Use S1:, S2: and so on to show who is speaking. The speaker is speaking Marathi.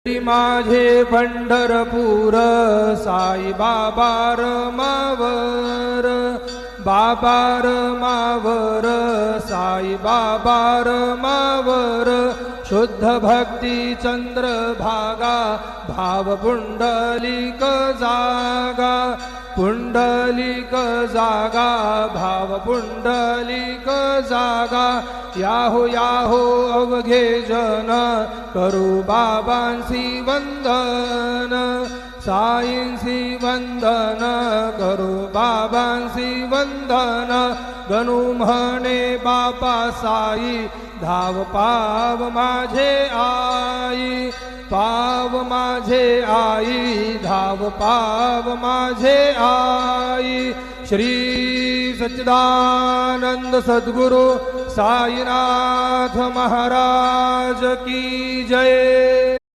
S1: माझे पंढरपूर साई बाबा रमावर, बाबा रमावर, साई बाबा रमावर, शुद्ध भक्ती चंद्रभागा, भाव पुंडलिक जागा, पुंडलिक जागा, भाव पुंडलिक जागा, याहो याहो अवघे जन, करू बाबांसी वंदन, साईंसी वंदन, करू बाबांसी वंदन, गणू म्हणे बापा साई, धाव पाव माझे आई, पाव माझे आई, धाव पाव माझे आई। श्री सच्चिदानंद सद्गुरु साईनाथ महाराज की जय।